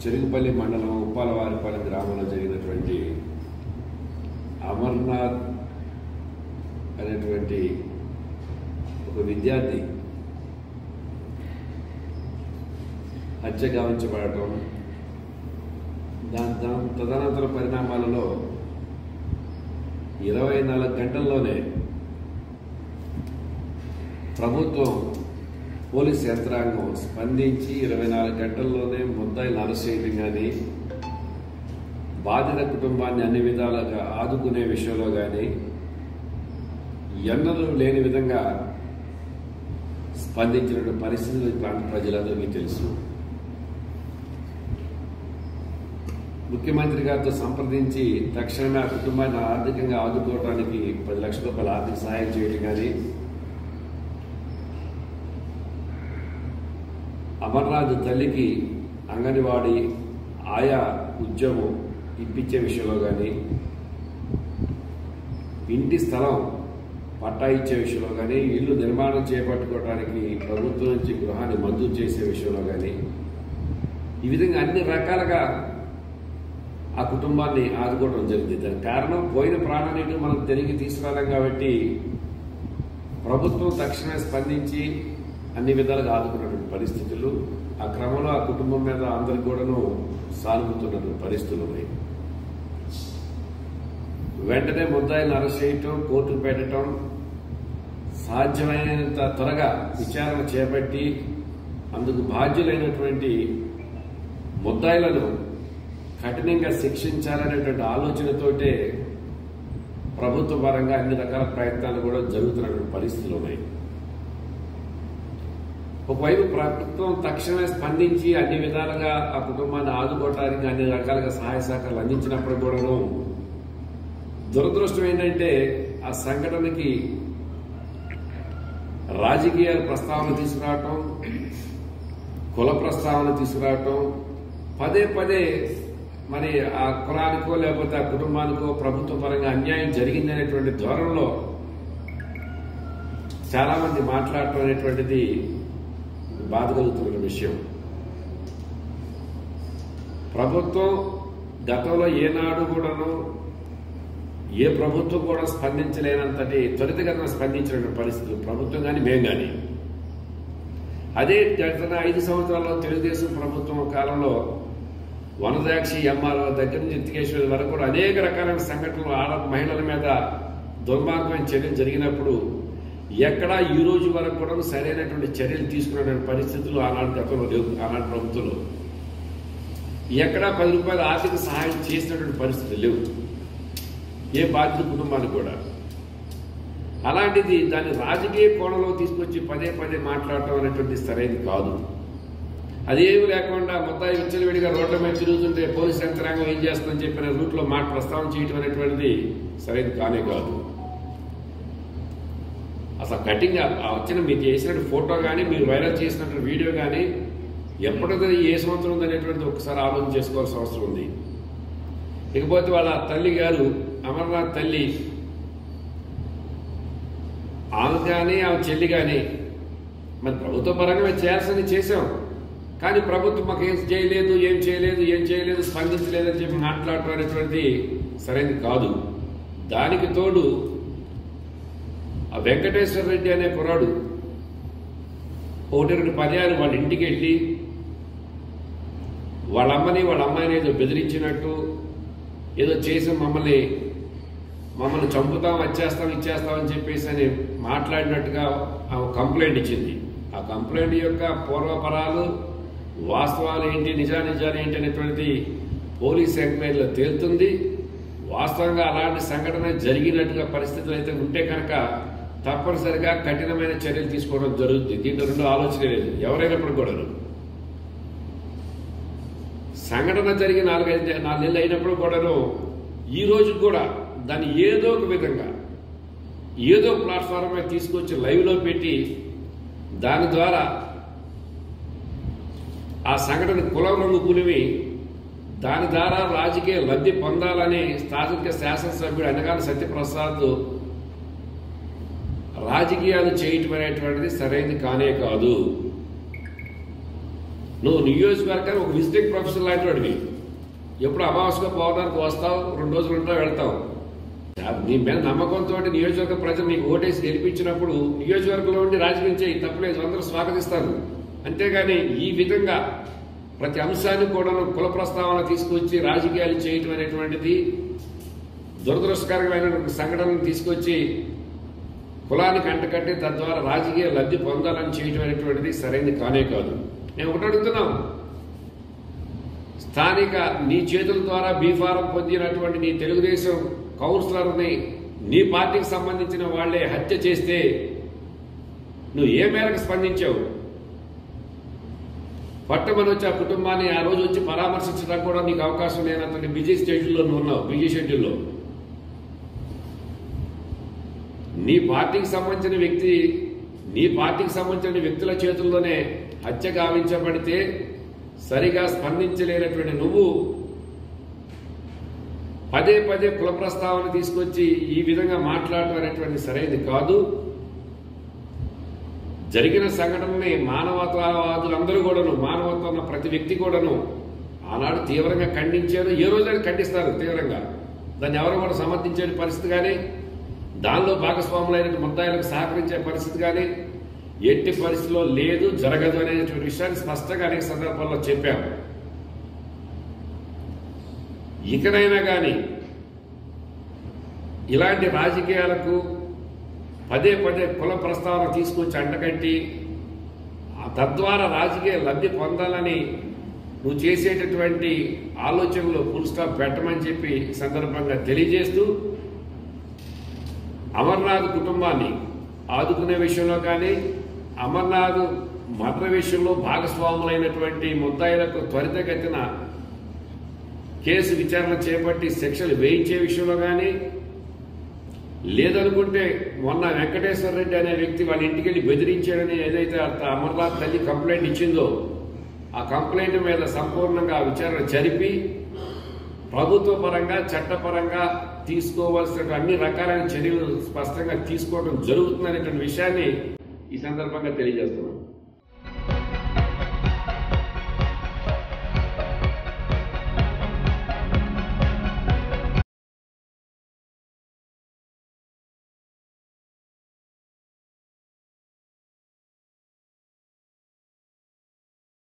చెరుగుపల్లి మండలం ఉప్పాలవారిపాలెం గ్రామంలో జరిగినటువంటి అమర్నాథ్ అనేటువంటి ఒక విద్యార్థి హత్య గావించబడటం, దాని తదనంతర పరిణామాలలో 24 గంటల్లోనే ప్రభుత్వం పోలీస్ యంత్రాంగం స్పందించి 24 గంటల్లోనే ముద్దాయిలను అరెస్ట్ చేయడం కానీ, బాధిత కుటుంబాన్ని అన్ని విధాలుగా ఆదుకునే విషయంలో కానీ ఎన్నడూ లేని విధంగా స్పందించిన పరిస్థితులు ఈ ప్రాంత ప్రజలందరికీ తెలుసు. ముఖ్యమంత్రి గారితో సంప్రదించి తక్షణమే ఆ కుటుంబాన్ని ఆర్థికంగా ఆదుకోవడానికి 10 లక్షల రూపాయల ఆర్థిక సహాయం చేయడం కానీ, అమర్నాథ్ తల్లికి అంగన్వాడీ ఆయా ఉద్యోగం ఇప్పించే విషయంలో కానీ, ఇంటి స్థలం పట్టా ఇచ్చే విషయంలో కానీ, ఇల్లు నిర్మాణం చేపట్టుకోవడానికి ప్రభుత్వం నుంచి గృహాన్ని మంజూరు చేసే విషయంలో కానీ, ఈ విధంగా అన్ని రకాలుగా ఆ కుటుంబాన్ని ఆదుకోవడం జరిగింది. దానికి కారణం పోయిన ప్రాణాన్ని మనం తిరిగి తీసుకురాలేం కాబట్టి ప్రభుత్వం తక్షణమే స్పందించి అన్ని విధాలుగా ఆదుకున్నటువంటి పరిస్థితులు, ఆ క్రమంలో ఆ కుటుంబం మీద అందరికి కూడాను సానుభూతున్నటువంటి పరిస్థితులు ఉన్నాయి. వెంటనే ముద్దాయిలను అరెస్ట్ చేయటం, కోర్టుకు పెట్టడం, సాధ్యమైనంత త్వరగా విచారణ చేపట్టి అందుకు బాధ్యులైనటువంటి ముద్దాయిలను కఠినంగా శిక్షించాలనేటువంటి ఆలోచనతోటే ప్రభుత్వ పరంగా అన్ని రకాల ప్రయత్నాలు కూడా జరుగుతున్నటువంటి పరిస్థితులు ఉన్నాయి. ఒకవైపు ప్రభుత్వం తక్షణమే స్పందించి అన్ని విధాలుగా ఆ కుటుంబాన్ని ఆదుకోవడానికి అన్ని రకాలుగా సహాయ సహకారాలు అందించినప్పుడు కూడాను దురదృష్టం ఏంటంటే ఆ సంఘటనకి రాజకీయ ప్రస్తావన తీసుకురావటం, కుల ప్రస్తావన తీసుకురావటం, పదే పదే మరి ఆ కులానికో లేకపోతే ఆ కుటుంబానికో ప్రభుత్వ పరంగా అన్యాయం జరిగిందనేటువంటి ధోరణిలో చాలా మంది మాట్లాడటం అనేటువంటిది బాధ కలుగుతున్న విషయం. ప్రభుత్వం గతంలో ఏనాడు కూడాను ఏ ప్రభుత్వం కూడా స్పందించలేనంతటి త్వరితగతిన స్పందించిన పరిస్థితులు ప్రభుత్వం కానీ మేము కానీ. అదే గత 5 సంవత్సరాల్లో తెలుగుదేశం ప్రభుత్వం కాలంలో వనదాక్షి ఎంఆర్ఓ దగ్గర నుంచి ఎత్తికేశ్వరి వరకు కూడా అనేక రకాలైన సంఘటనలు మహిళల మీద దుర్మార్గమైన చర్యలు జరిగినప్పుడు ఎక్కడా ఈ రోజు వరకు కూడా సరైనటువంటి చర్యలు తీసుకునేటువంటి పరిస్థితులు ఆనాడు గతంలో లేవు. ఆనాడు ప్రభుత్వంలో ఎక్కడా 10 రూపాయల ఆర్థిక సహాయం చేసినటువంటి పరిస్థితులు లేవు ఏ బాధిత కుటుంబానికి కూడా. అలాంటిది దాన్ని రాజకీయ కోణంలో తీసుకొచ్చి పదే పదే మాట్లాడటం అనేటువంటి సరైనది కాదు. అదేమి లేకుండా మొత్తం విచ్చలవిడిగా రోడ్ల మీద తిరుగుతుంటే పోలీస్ యంత్రాంగం ఏం చేస్తుందని చెప్పిన రూట్లో మాట ప్రస్తావన చేయటం అనేటువంటిది సరైనది కానే కాదు. అసలు కటింగ్ వచ్చిన మీరు చేసినట్టు ఫోటో కానీ, మీరు వైరల్ చేసినట్టు వీడియో కానీ ఎప్పటిదో ఏ సంవత్సరం ఉందనేటువంటిది ఒకసారి ఆలోచన చేసుకోవాల్సిన అవసరం ఉంది. ఇకపోతే వాళ్ళ తల్లి గారు అమర్నాథ్ తల్లి, ఆమె కానీ ఆమె చెల్లి కానీ మరి ప్రభుత్వ పరంగా మేము చేయాల్సింది చేసాం, కానీ ప్రభుత్వం మాకు ఏం చేయలేదు స్పందించలేదని చెప్పి మాట్లాడటం అనేటువంటి సరైనది కాదు. దానికి తోడు ఆ వెంకటేశ్వర రెడ్డి అనే కుర్రాడు 1-2 పర్యాలు వాళ్ళ ఇంటికి వెళ్ళి వాళ్ళ అమ్మాయిని ఏదో బెదిరించినట్టు ఏదో చేసి మమ్మల్ని చంపుతాం, ఇచ్చేస్తామని చెప్పేసి అని మాట్లాడినట్టుగా ఆమె కంప్లైంట్ ఇచ్చింది. ఆ కంప్లైంట్ యొక్క పూర్వపరాలు, వాస్తవాలు ఏంటి, నిజాలు ఏంటి అనేటువంటిది పోలీస్ ఎంక్వైరీలో తేలుతుంది. వాస్తవంగా అలాంటి సంఘటన జరిగినట్టుగా పరిస్థితులు అయితే ఉంటే కనుక తప్పనిసరిగా కఠినమైన చర్యలు తీసుకోవడం జరుగుతుంది. దీంట్లో 2 ఆలోచన లేదు. ఎవరైనప్పుడు కూడా సంఘటన జరిగి 4 నెలలు అయినప్పుడు కూడాను ఈ రోజు కూడా దాన్ని ఏదో ఒక విధంగా ఏదో ప్లాట్ఫామ్ మీద తీసుకొచ్చి లైవ్లో పెట్టి దాని ద్వారా ఆ సంఘటన కులం రంగు పులిమి దాని ద్వారా రాజకీయ లబ్ధి పొందాలని స్థానిక శాసనసభ్యుడు అనగాని సత్యప్రసాద్ రాజకీయాలు చేయటం అనేటువంటిది సరైనది కానే కాదు. నువ్వు నియోజకవర్గానికి ఒక విజిటింగ్ ప్రొఫెసర్ లాంటి వాడివి. ఎప్పుడు అమావాస్యగా పోవడానికి వస్తావు, 2 రోజులు ఉంటావు, వెళ్తావు. నీ మీద నమ్మకంతో నియోజకవర్గ ప్రజలు నీకు ఓటేసి గెలిపించినప్పుడు నియోజకవర్గంలో ఉండి రాజకీయం చేయి, తప్పలేదు, అందరూ స్వాగతిస్తారు. అంతేగాని ఈ విధంగా ప్రతి అంశాన్ని కూడా కుల ప్రస్తావన తీసుకొచ్చి రాజకీయాలు చేయటం అనేటువంటిది దురదృష్టకరమైన సంఘటనను తీసుకొచ్చి కులానికి అంటకట్టి తద్వారా రాజకీయ లబ్ధి పొందాలని చేయటం అనేటువంటిది సరైనది కానే కాదు. నేను ఒకటి అడుగుతున్నాం, స్థానిక నీ చేతుల ద్వారా బీఫారం పొందినటువంటి నీ తెలుగుదేశం కౌన్సిలర్ని నీ పార్టీకి సంబంధించిన వాళ్లే హత్య చేస్తే నువ్వు ఏ మేరకు స్పందించావు? పట్టమని వచ్చి ఆ కుటుంబాన్ని ఆ రోజు వచ్చి పరామర్శించడానికి కూడా నీకు అవకాశం లేనంత బిజీ షెడ్యూల్లో నువ్వు ఉన్నావు. బిజీ షెడ్యూల్లో నీ పార్టీకి సంబంధించిన వ్యక్తుల చేతుల్లోనే హత్య గావించబడితే సరిగా స్పందించలేనటువంటి నువ్వు పదే పదే కుల ప్రస్తావన తీసుకొచ్చి ఈ విధంగా మాట్లాడటం అనేటువంటి సరైనది కాదు. జరిగిన సంఘటనని మానవతావాదులందరూ కూడాను, మానవత్వం ఉన్న ప్రతి వ్యక్తి కూడాను ఆనాడు తీవ్రంగా ఖండించారు. ఏ రోజైనా ఖండిస్తారు తీవ్రంగా. దాన్ని ఎవరు కూడా సమర్థించే పరిస్థితి కానీ, దానిలో భాగస్వాములైన ముద్దాయిలకు సహకరించే పరిస్థితి కానీ ఎట్టి పరిస్థితిలో లేదు, జరగదు అనేటువంటి విషయాన్ని స్పష్టంగా అనేక సందర్భాల్లో చెప్పాము. ఇకనైనా కానీ ఇలాంటి రాజకీయాలకు పదే పదే కుల ప్రస్తావన తీసుకొచ్చి అంటకట్టి తద్వారా రాజకీయ లబ్ధి పొందాలని నువ్వు చేసేటటువంటి ఆలోచనలు ఫుల్ స్టాప్ పెట్టమని చెప్పి సందర్భంగా తెలియజేస్తూ, అమర్నాథ్ కుటుంబాన్ని ఆదుకునే విషయంలో కానీ, అమర్నాథ్ మర్డర్ విషయంలో భాగస్వాములైనటువంటి ముద్దాయిలకు త్వరితగతిన కేసు విచారణ చేపట్టి శిక్షలు వేయించే విషయంలో కానీ, లేదనుకుంటే మొన్న వెంకటేశ్వర రెడ్డి అనే వ్యక్తి వాళ్ళ ఇంటికి వెళ్ళి బెదిరించాడని ఏదైతే అమర్నాథ్ తల్లి కంప్లైంట్ ఇచ్చిందో ఆ కంప్లైంట్ మీద సంపూర్ణంగా విచారణ జరిపి ప్రభుత్వ పరంగా చట్టపరంగా తీసుకోవాల్సిన అన్ని రకాలైన చర్యలు స్పష్టంగా తీసుకోవడం జరుగుతుందనేటువంటి విషయాన్ని ఈ సందర్భంగా తెలియజేస్తున్నాం.